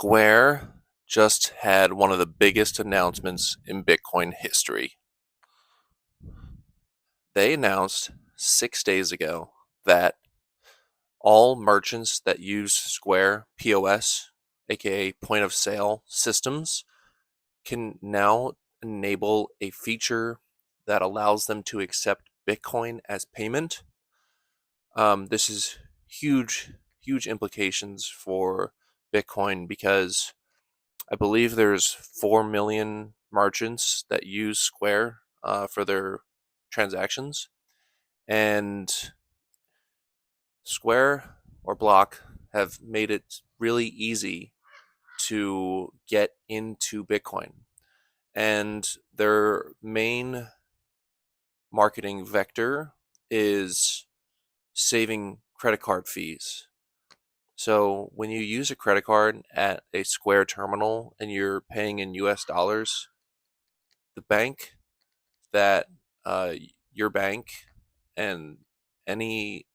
Square just had one of the biggest announcements in Bitcoin history. They announced 6 days ago that all merchants that use Square POS, aka point of sale systems, can now enable a feature that allows them to accept Bitcoin as payment. This is huge implications for Bitcoin because I believe there's 4 million merchants that use Square for their transactions. And Square or Block have made it really easy to get into Bitcoin. And their main marketing vector is saving credit card fees. So when you use a credit card at a Square terminal and you're paying in US dollars, the bank that uh, your bank and any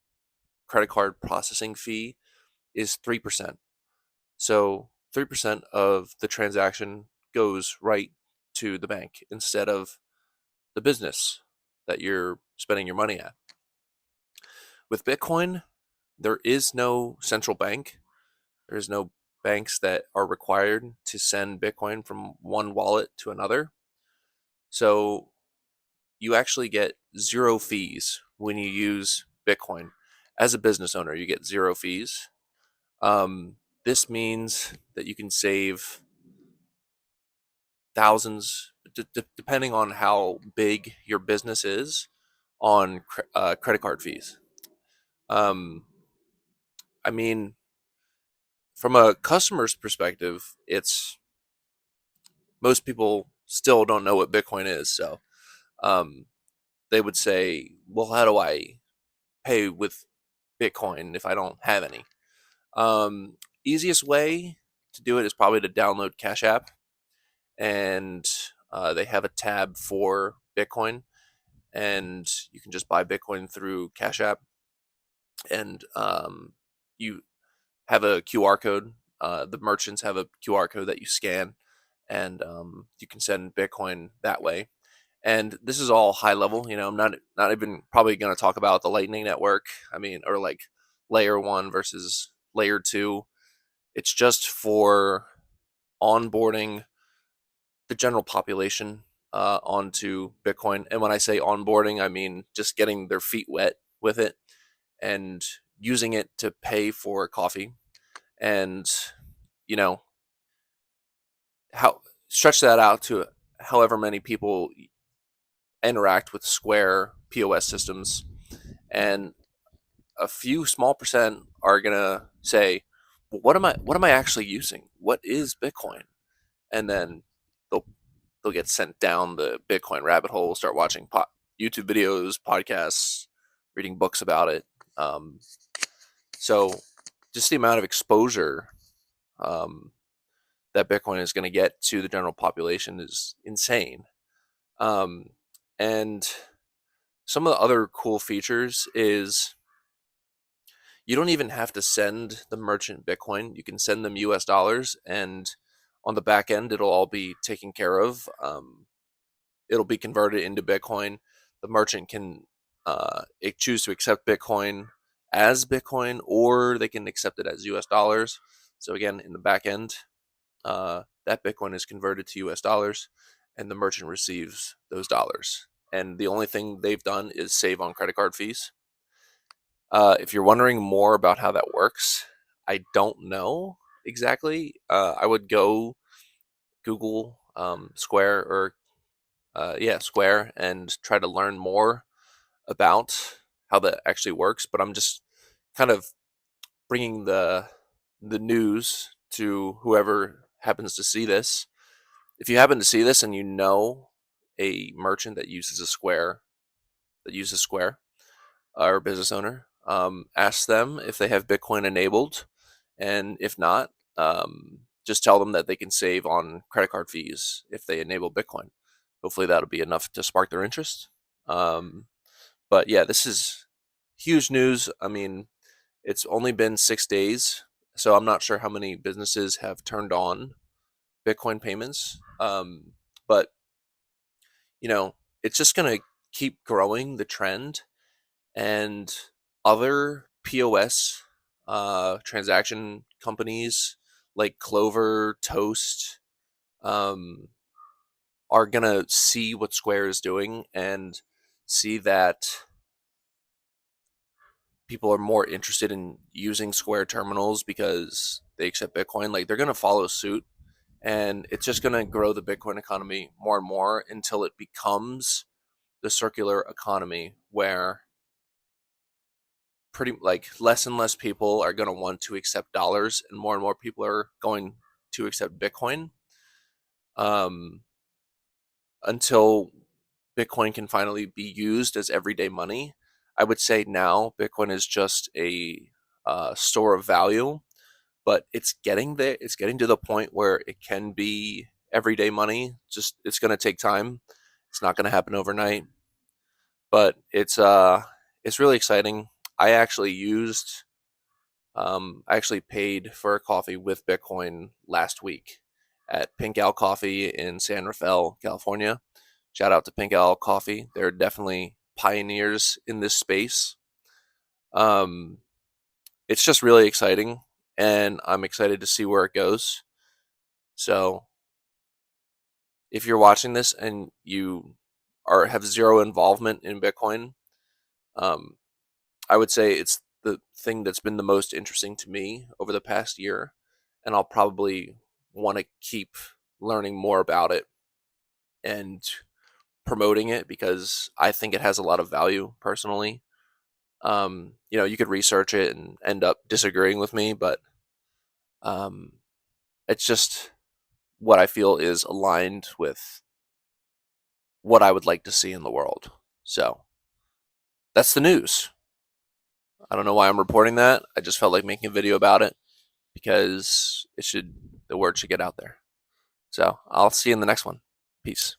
credit card processing fee is 3%. So 3% of the transaction goes right to the bank instead of the business that you're spending your money at. With Bitcoin, there is no central bank. There is no banks that are required to send Bitcoin from one wallet to another. So you actually get zero fees when you use Bitcoin. As a business owner, you get zero fees. This means that you can save thousands, depending on how big your business is, on credit card fees. Um, I mean, from a customer's perspective, it's most people still don't know what Bitcoin is. So um, they would say, well, how do I pay with Bitcoin if I don't have any? Um, Easiest way to do it is probably to download Cash App, and they have a tab for Bitcoin, and you can just buy Bitcoin through Cash App, and you have a QR code. The merchants have a QR code that you scan, and you can send Bitcoin that way. And this is all high level. I'm not even probably going to talk about the Lightning Network. I mean, or like layer one versus layer two. It's just for onboarding the general population onto Bitcoin. And when I say onboarding, I mean just getting their feet wet with it and using it to pay for coffee. And, you know, how stretch that out to however many people interact with Square POS systems. And a few small percent are gonna say, well, what am I actually using? What is Bitcoin? And then they'll they'll get sent down the Bitcoin rabbit hole, start watching YouTube videos, podcasts, reading books about it. Um, so just the amount of exposure um, that Bitcoin is going to get to the general population is insane. Um, and some of the other cool features is you don't even have to send the merchant Bitcoin. You can send them US dollars, and on the back end, it'll all be taken care of. It'll be converted into Bitcoin. The merchant can choose to accept Bitcoin as Bitcoin, or they can accept it as US dollars. So again, in the back end, that Bitcoin is converted to US dollars, and the merchant receives those dollars. And the only thing they've done is save on credit card fees. If you're wondering more about how that works, I don't know exactly. I would go Google Square or Square, and try to learn more about how that actually works. But I'm just kind of bringing the news to whoever happens to see this. If you happen to see this and you know a merchant that uses Square, or a business owner, ask them if they have Bitcoin enabled, and if not, just tell them that they can save on credit card fees if they enable Bitcoin. Hopefully, that'll be enough to spark their interest. Um, but yeah, this is huge news. I mean, it's only been 6 days, So I'm not sure how many businesses have turned on Bitcoin payments. But you know, it's just going to keep growing the trend, and other POS transaction companies like Clover, Toast, um, are going to see what Square is doing and see that people are more interested in using Square terminals because they accept Bitcoin. Like they're going to follow suit, and it's just going to grow the Bitcoin economy more and more until it becomes the circular economy where pretty like less and less people are going to want to accept dollars and more people are going to accept Bitcoin, um, until Bitcoin can finally be used as everyday money. I would say now Bitcoin is just a store of value, but it's getting there. It's getting to the point where it can be everyday money. Just it's going to take time. It's not going to happen overnight, but it's really exciting. I actually used I actually paid for a coffee with Bitcoin last week at Pink Owl Coffee in San Rafael, California. Shout out to Pink Owl Coffee. They're definitely pioneers in this space. Um, it's just really exciting, and I'm excited to see where it goes. So, if you're watching this and you are have zero involvement in Bitcoin, um, I would say it's the thing that's been the most interesting to me over the past year, and I'll probably want to keep learning more about it and promoting it because I think it has a lot of value personally. You could research it and end up disagreeing with me, but um, it's just what I feel is aligned with what I would like to see in the world. So that's the news. I don't know why I'm reporting that. I just felt like making a video about it because the word should get out there. So I'll see you in the next one. Peace.